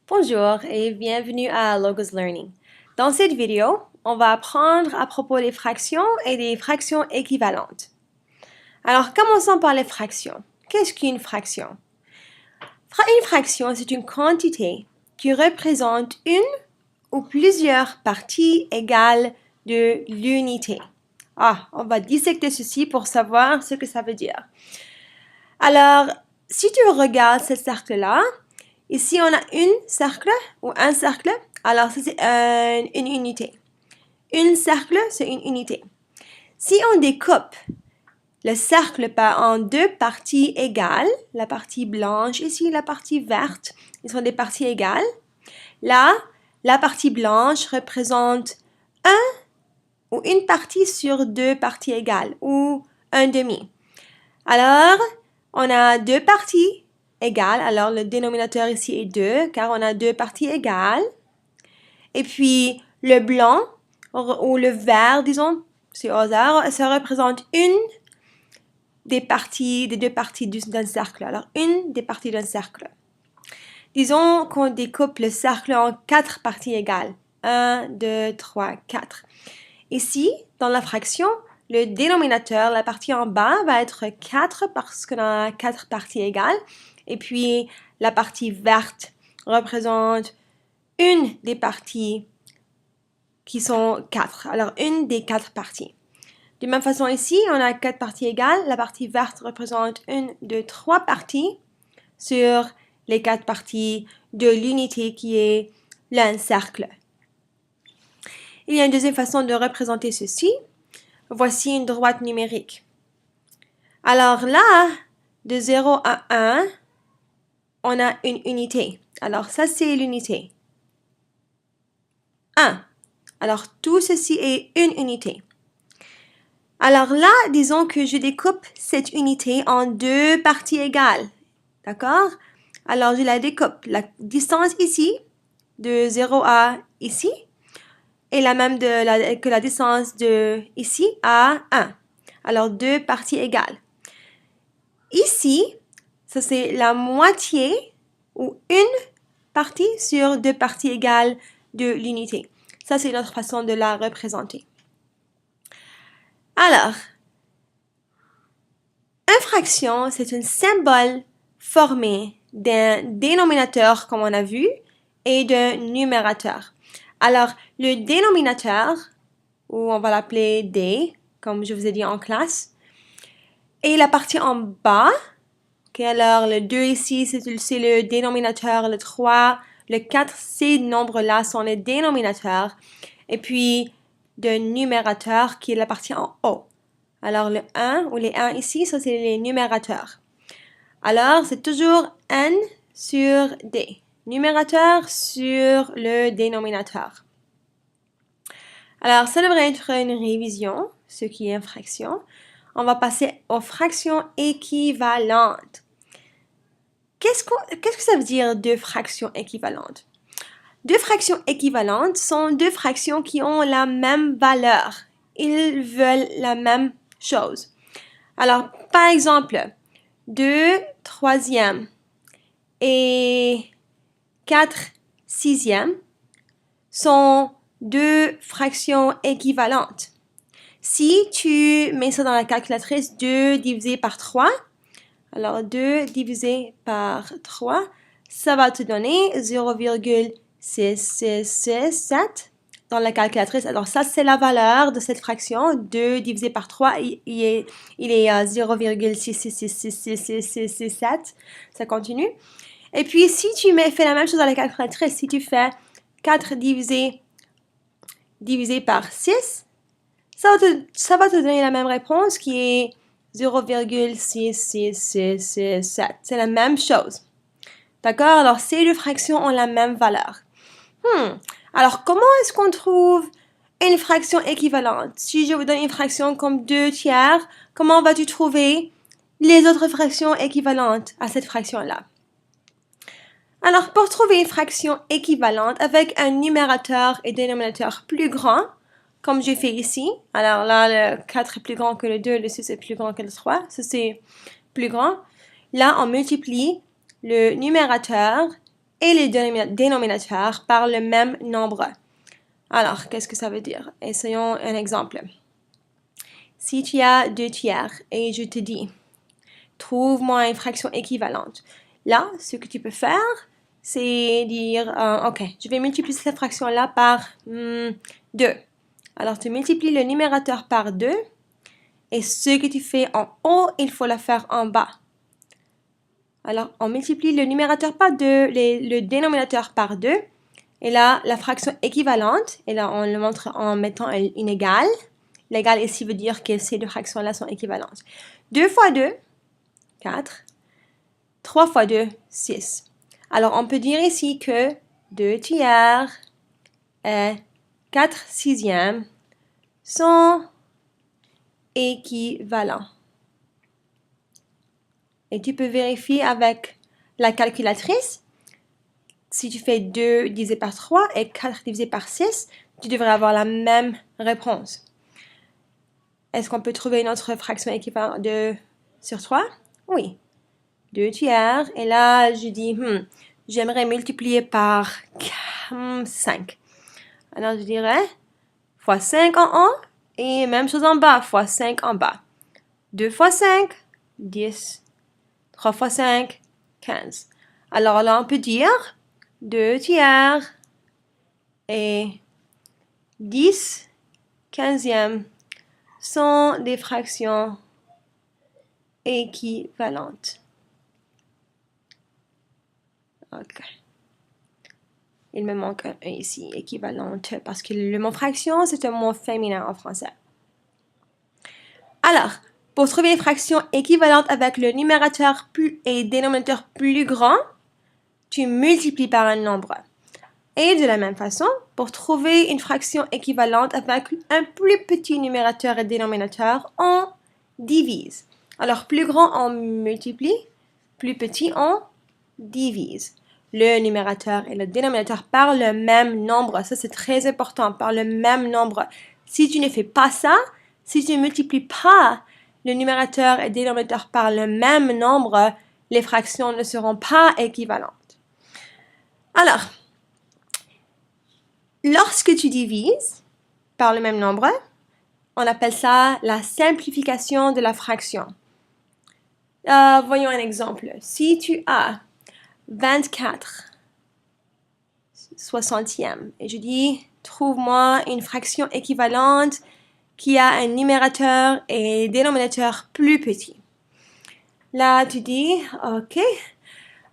Bonjour et bienvenue à Logos Learning. Dans cette vidéo, on va apprendre à propos des fractions et des fractions équivalentes. Alors, commençons par les fractions. Qu'est-ce qu'une fraction? Une fraction, c'est une quantité qui représente une ou plusieurs parties égales de l'unité. On va dissecter ceci pour savoir ce que ça veut dire. Alors, si tu regardes ce cercle-là, ici, on a un cercle. Alors, ça, c'est une unité. Un cercle, c'est une unité. Si on découpe le cercle en deux parties égales, la partie blanche ici, la partie verte, ils sont des parties égales. Là, la partie blanche représente ou une partie sur deux parties égales, ou un demi. Alors, on a deux parties égales. Alors, le dénominateur ici est 2, car on a deux parties égales. Et puis, le blanc, ou le vert, disons, c'est au hasard, ça représente une des deux parties d'un cercle. Alors, une des parties d'un cercle. Disons qu'on découpe le cercle en 4 parties égales. 1, 2, 3, 4. Ici, dans la fraction, le dénominateur, la partie en bas, va être 4 parce qu'on a 4 parties égales. Et puis, la partie verte représente une des parties qui sont 4. Alors, une des 4 parties. De même façon, ici, on a 4 parties égales. La partie verte représente une, deux, 3 parties sur les 4 parties de l'unité qui est un cercle. Il y a une deuxième façon de représenter ceci. Voici une droite numérique. Alors là, de 0 à 1, on a une unité. Alors ça, c'est l'unité. 1. Alors tout ceci est une unité. Alors là, disons que je découpe cette unité en deux parties égales. D'accord? Alors je la découpe. La distance ici, de 0 à ici, est la même que la distance de ici à 1. Alors, deux parties égales. Ici, ça c'est la moitié ou une partie sur deux parties égales de l'unité. Ça, c'est notre façon de la représenter. Alors, une fraction, c'est un symbole formé d'un dénominateur, comme on a vu, et d'un numérateur. Alors, le dénominateur, ou on va l'appeler D, comme je vous ai dit en classe, et la partie en bas, alors le 2 ici, c'est le dénominateur, le 3, le 4, ces nombres-là sont les dénominateurs, et puis le numérateur qui est la partie en haut. Alors le 1 ou les 1 ici, ça c'est les numérateurs. Alors c'est toujours N sur D, numérateur sur le dénominateur. Alors ça devrait être une révision, ce qui est une fraction. On va passer aux fractions équivalentes. Qu'est-ce que ça veut dire deux fractions équivalentes? Deux fractions équivalentes sont deux fractions qui ont la même valeur. Ils veulent la même chose. Alors, par exemple, 2 troisièmes et 4 sixièmes sont deux fractions équivalentes. Si tu mets ça dans la calculatrice, 2 divisé par 3, alors 2 divisé par 3, ça va te donner 0,667 dans la calculatrice. Alors ça, c'est la valeur de cette fraction. 2 divisé par 3, il est 0,6666667. Ça continue. Et puis, si tu fais la même chose dans la calculatrice, si tu fais 4 divisé par 6, ça va te donner la même réponse qui est 0,66667. C'est la même chose. D'accord? Alors, ces deux fractions ont la même valeur. Alors, comment est-ce qu'on trouve une fraction équivalente? Si je vous donne une fraction comme 2 tiers, comment vas-tu trouver les autres fractions équivalentes à cette fraction-là? Alors, pour trouver une fraction équivalente avec un numérateur et dénominateur plus grand, comme j'ai fait ici. Alors là, le 4 est plus grand que le 2, le 6 est plus grand que le 3. Ça, c'est plus grand. Là, on multiplie le numérateur et le dénominateur par le même nombre. Alors, qu'est-ce que ça veut dire? Essayons un exemple. Si tu as 2 tiers et je te dis, trouve-moi une fraction équivalente. Là, ce que tu peux faire, c'est dire, ok, je vais multiplier cette fraction-là par 2. Alors, tu multiplies le numérateur par 2 et ce que tu fais en haut, il faut le faire en bas. Alors, on multiplie le numérateur par 2, le dénominateur par 2. Et là, la fraction équivalente, et là, on le montre en mettant une égale. L'égal ici veut dire que ces deux fractions-là sont équivalentes. 2 fois 2, 4. 3 fois 2, 6. Alors, on peut dire ici que 2 tiers et 4 sixièmes sont équivalents. Et tu peux vérifier avec la calculatrice. Si tu fais 2 divisé par 3 et 4 divisé par 6, tu devrais avoir la même réponse. Est-ce qu'on peut trouver une autre fraction équivalente de 2 sur 3? Oui. 2 tiers. Et là, je dis, j'aimerais multiplier par 5. Alors, je dirais fois 5 en haut et même chose en bas, fois 5 en bas. 2 fois 5, 10. 3 fois 5, 15. Alors là, on peut dire 2 tiers et 10 quinzièmes sont des fractions équivalentes. Ok. Il me manque un ici, équivalente, parce que le mot fraction, c'est un mot féminin en français. Alors, pour trouver une fraction équivalente avec le numérateur et dénominateur plus grand, tu multiplies par un nombre. Et de la même façon, pour trouver une fraction équivalente avec un plus petit numérateur et dénominateur, on divise. Alors, plus grand, on multiplie, plus petit, on divise. Le numérateur et le dénominateur par le même nombre. Ça, c'est très important, par le même nombre. Si tu ne fais pas ça, si tu ne multiplies pas le numérateur et le dénominateur par le même nombre, les fractions ne seront pas équivalentes. Alors, lorsque tu divises par le même nombre, on appelle ça la simplification de la fraction. Voyons un exemple. Si tu as 24 soixantièmes et je dis, trouve-moi une fraction équivalente qui a un numérateur et dénominateur plus petit. Là, tu dis, ok,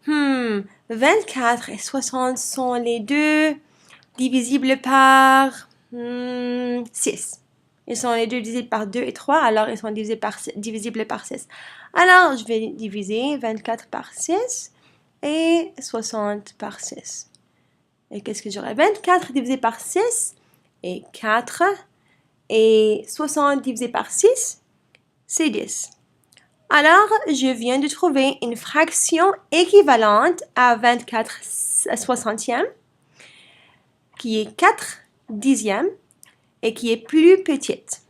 24 et 60 sont les deux divisibles par 6. Ils sont les deux divisibles par 2 et 3, alors ils sont divisibles par 6. Alors, je vais diviser 24 par 6 et 60 par 6. Et qu'est-ce que j'aurai? 24 divisé par 6 et 4. Et 60 divisé par 6, c'est 10. Alors, je viens de trouver une fraction équivalente à 24 soixantièmes, qui est 4 dixièmes et qui est plus petite.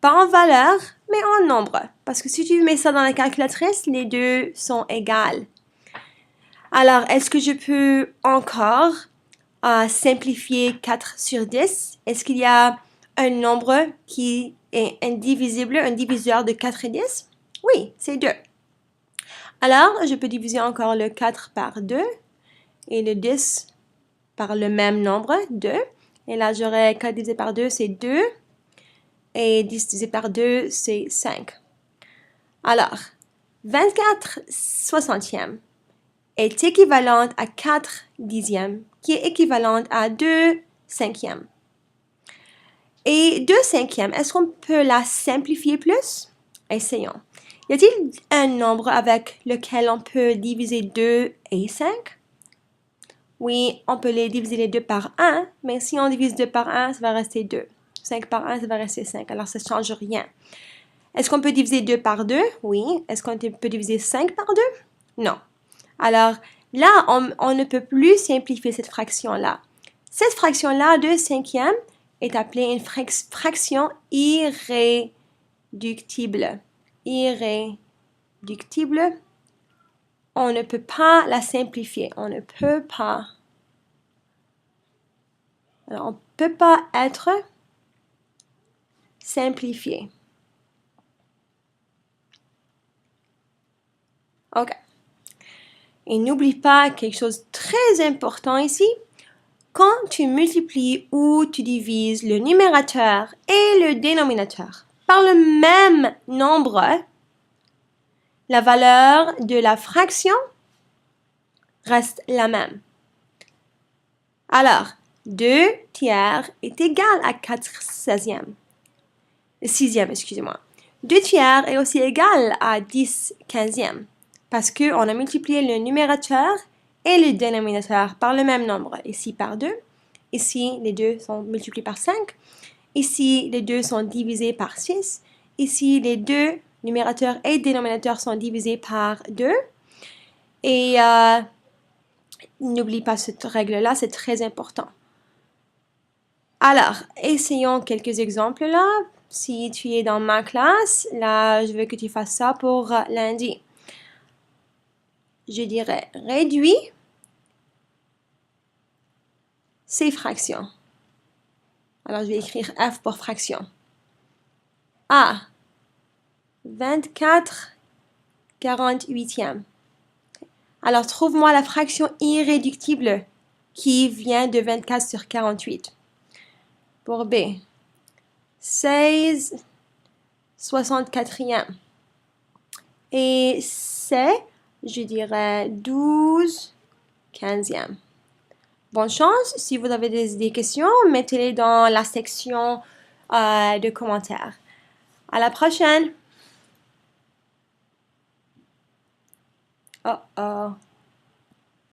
Pas en valeur, mais en nombre. Parce que si tu mets ça dans la calculatrice, les deux sont égales. Alors, est-ce que je peux encore simplifier 4 sur 10? Est-ce qu'il y a un nombre qui est indivisible, un diviseur de 4 et 10? Oui, c'est 2. Alors, je peux diviser encore le 4 par 2 et le 10 par le même nombre, 2. Et là, j'aurai 4 divisé par 2, c'est 2. Et 10 divisé par 2, c'est 5. Alors, 24 soixantièmes est équivalente à 4 dixièmes, qui est équivalente à 2 cinquièmes. Et 2 cinquièmes, est-ce qu'on peut la simplifier plus? Essayons. Y a-t-il un nombre avec lequel on peut diviser 2 et 5? Oui, on peut les diviser les deux par 1, mais si on divise 2 par 1, ça va rester 2. 5 par 1, ça va rester 5, alors ça ne change rien. Est-ce qu'on peut diviser 2 par 2? Oui. Est-ce qu'on peut diviser 5 par 2? Non. Alors, là, on ne peut plus simplifier cette fraction-là. Cette fraction-là, 2 cinquièmes, est appelée une fraction irréductible. Irréductible. on ne peut pas la simplifier. On ne peut pas. Alors, on ne peut pas être simplifié. OK. Et n'oublie pas quelque chose de très important ici. Quand tu multiplies ou tu divises le numérateur et le dénominateur par le même nombre, la valeur de la fraction reste la même. Alors, 2 tiers est égal à 4 sixièmes. 2 tiers est aussi égal à 10 quinzièmes parce qu'on a multiplié le numérateur et le dénominateur par le même nombre. Ici par 2, ici les deux sont multipliés par 5, ici les deux sont divisés par 6, ici les deux numérateurs et dénominateurs sont divisés par 2. Et n'oublie pas cette règle-là, c'est très important. Alors, essayons quelques exemples là. Si tu es dans ma classe, là, je veux que tu fasses ça pour lundi. Je dirais réduis ces fractions. Alors, je vais écrire F pour fraction. A, 24 48e. Alors, trouve-moi la fraction irréductible qui vient de 24 sur 48. Pour B, 16 64e. Et C, je dirais 12 15e. Bonne chance. Si vous avez des questions, mettez-les dans la section de commentaires. À la prochaine. Oh oh.